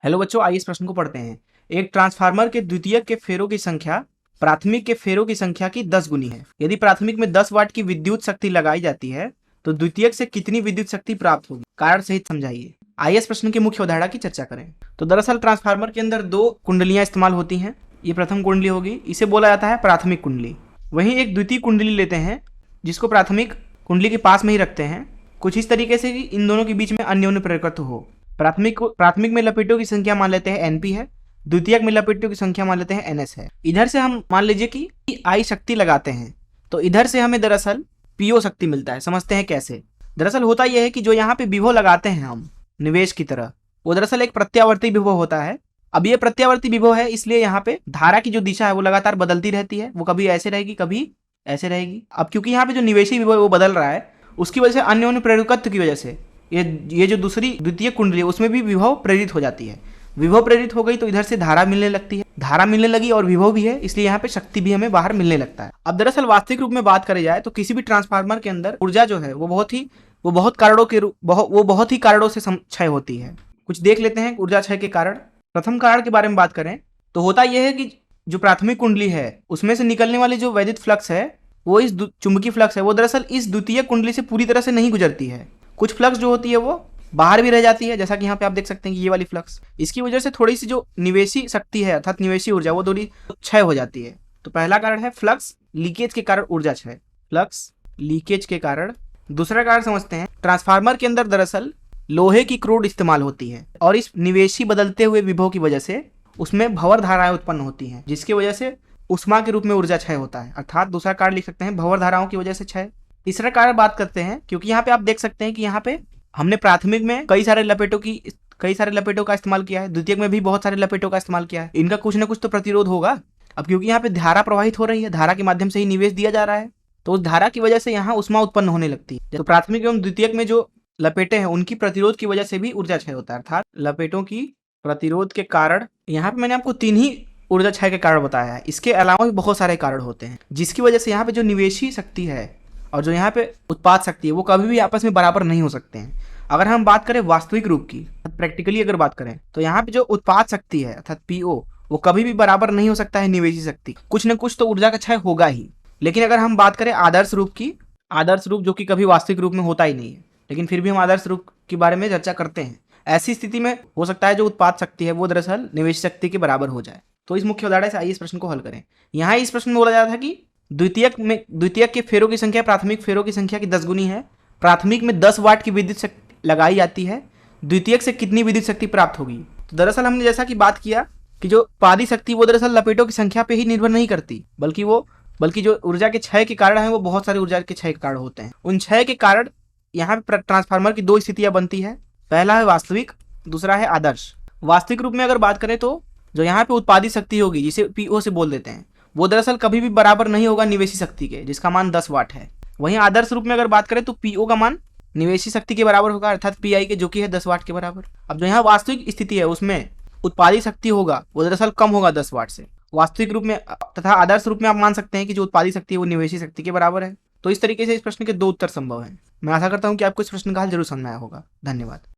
Hello बच्चों, आइए इस प्रश्न को पढ़ते हैं। एक ट्रांसफार्मर के द्वितीयक के फेरों की संख्या प्राथमिक के फेरों की संख्या की 10 गुनी है। यदि प्राथमिक में 10 वाट की विद्युत शक्ति लगाई जाती है तो द्वितीयक से कितनी विद्युत शक्ति प्राप्त होगी, कारण सहित समझाइए। आइए इस प्रश्न की मुख्य अवधारणा की चर्चा करें। तो दरअसल ट्रांसफार्मर के अंदर दो कुंडलियां इस्तेमाल होती हैं। ये प्रथम कुंडली होगी, इसे बोला जाता है प्राथमिक कुंडली। वहीं एक द्वितीय कुंडली लेते हैं जिसको प्राथमिक कुंडली के पास में ही रखते हैं, कुछ इस तरीके से कि इन दोनों के बीच में अन्योन्य प्रेरकत्व हो। प्राथमिक में लपेटों की संख्या मान लेते हैं एनपी है, द्वितीयक में लपेटों की संख्या मान लेते हैं एनएस है। इधर से हम मान लीजिए कि आई शक्ति लगाते हैं तो इधर से हमें दरअसल पीओ शक्ति मिलता है। समझते हैं कैसे। दरअसल होता यह है कि जो यहाँ पे विभव लगाते हैं हम निवेश की तरह, वो दरअसल एक प्रत्यावर्ती विभव होता है। अब ये प्रत्यावर्ती विभव है, इसलिए यहाँ पे धारा की जो दिशा है वो लगातार बदलती रहती है। वो कभी ऐसे रहेगी, कभी ऐसे रहेगी। अब क्योंकि यहाँ पे जो निवेशी विभव है वो बदल रहा है, उसकी वजह से अन्योन्य प्रेरकत्व की वजह से ये जो दूसरी द्वितीय कुंडली है उसमें भी विभव प्रेरित हो जाती है। विभव प्रेरित हो गई तो इधर से धारा मिलने लगती है, धारा मिलने लगी और विभव भी है, इसलिए यहाँ पे शक्ति भी हमें बाहर मिलने लगता है। अब दरअसल वास्तविक रूप में बात करी जाए तो किसी भी ट्रांसफार्मर के अंदर ऊर्जा जो है वो बहुत ही कारणों से क्षय होती है। कुछ देख लेते हैं ऊर्जा क्षय के कारण। प्रथम कारण के बारे में बात करें तो होता यह है कि जो प्राथमिक कुंडली है उसमें से निकलने वाली जो वैद्युत फ्लक्स है वो इस चुंबकीय फ्लक्स है, वो दरअसल इस द्वितीय कुंडली से पूरी तरह से नहीं गुजरती है। कुछ फ्लक्स जो होती है वो बाहर भी रह जाती है, जैसा कि यहाँ पे आप देख सकते हैं कि ये वाली फ्लक्स। इसकी वजह से थोड़ी सी जो निवेशी शक्ति है अर्थात निवेशी ऊर्जा वो थोड़ी क्षय हो जाती है। तो पहला कारण है फ्लक्स लीकेज के कारण ऊर्जा क्षय, फ्लक्स लीकेज के कारण। दूसरा कारण समझते हैं, ट्रांसफार्मर के अंदर दरअसल लोहे की क्रोड इस्तेमाल होती है और इस निवेशी बदलते हुए विभव की वजह से उसमें भंवर धाराएं उत्पन्न होती हैं, जिसकी वजह से उष्मा के रूप में ऊर्जा क्षय होता है। अर्थात दूसरा कारण लिख सकते हैं भंवर धाराओं की वजह से क्षय। तीसरा कारण बात करते हैं, क्योंकि यहाँ पे आप देख सकते हैं कि यहाँ पे हमने प्राथमिक में कई सारे लपेटों का इस्तेमाल किया है, द्वितीयक में भी बहुत सारे लपेटों का इस्तेमाल किया है। इनका कुछ ना कुछ तो प्रतिरोध होगा। अब क्योंकि यहाँ पे धारा प्रवाहित हो रही है, धारा के माध्यम से ही निवेश दिया जा रहा है, तो उस धारा की वजह से यहाँ उष्मा उत्पन्न होने लगती है। तो प्राथमिक एवं द्वितीयक में जो लपेटे हैं उनकी प्रतिरोध की वजह से भी ऊर्जा क्षय होता है। अर्थात लपेटों की प्रतिरोध के कारण, यहाँ पे मैंने आपको 3 ही ऊर्जा क्षय के कारण बताया है। इसके अलावा भी बहुत सारे कारण होते हैं जिसकी वजह से यहाँ पे जो निवेशी शक्ति है और जो यहाँ पे उत्पाद शक्ति है वो कभी भी आपस में बराबर नहीं हो सकते हैं। अगर हम बात करें वास्तविक रूप की, प्रैक्टिकली अगर बात करें तो यहाँ पे जो उत्पाद शक्ति है अर्थात पीओ वो कभी भी बराबर नहीं हो सकता है निवेशी शक्ति। कुछ न कुछ तो ऊर्जा का क्षय होगा ही। लेकिन अगर हम बात करें आदर्श रूप की, आदर्श रूप जो कि कभी वास्तविक रूप में होता ही नहीं है, लेकिन फिर भी हम आदर्श रूप के बारे में चर्चा करते हैं। ऐसी स्थिति में हो सकता है जो उत्पाद शक्ति है वो दरअसल निवेश शक्ति के बराबर हो जाए। तो इस मुख्य उदाहरण से आइए इस प्रश्न को हल करें। यहाँ इस प्रश्न में बोला जा रहा था कि द्वितीयक के फेरों की संख्या प्राथमिक फेरों की संख्या की 10 गुनी है। प्राथमिक में 10 वाट की विद्युत शक्ति लगाई जाती है, द्वितीयक से कितनी विद्युत शक्ति प्राप्त होगी। तो दरअसल हमने जैसा कि बात किया कि जो उत्पादी शक्ति वो दरअसल लपेटों की संख्या पे ही निर्भर नहीं करती, बल्कि जो ऊर्जा के क्षय के कारण है वो बहुत सारे ऊर्जा के क्षय के कारण होते हैं। उन क्षय के कारण यहाँ पे ट्रांसफार्मर की 2 स्थितियां बनती है। पहला है वास्तविक, दूसरा है आदर्श। वास्तविक रूप में अगर बात करें तो जो यहाँ पे उत्पादित शक्ति होगी, जिसे पीओ से बोल देते हैं, वो दरअसल कभी भी बराबर नहीं होगा निवेशी शक्ति के, जिसका मान 10 वाट है। वहीं आदर्श रूप में अगर बात करें तो पीओ का मान निवेशी शक्ति के बराबर होगा अर्थात पीआई के, जो कि है 10 वाट के बराबर। अब जो यहाँ वास्तविक स्थिति है उसमें उत्पादित शक्ति होगा वो दरअसल कम होगा 10 वाट से। वास्तविक रूप में तथा आदर्श रूप में आप मान सकते हैं कि जो उत्पादित शक्ति है वो निवेशी शक्ति के बराबर है। तो इस तरीके से इस प्रश्न के 2 उत्तर संभव हैं। मैं आशा करता हूँ कि आपको इस प्रश्न का हल जरूर समझ में आया होगा। धन्यवाद।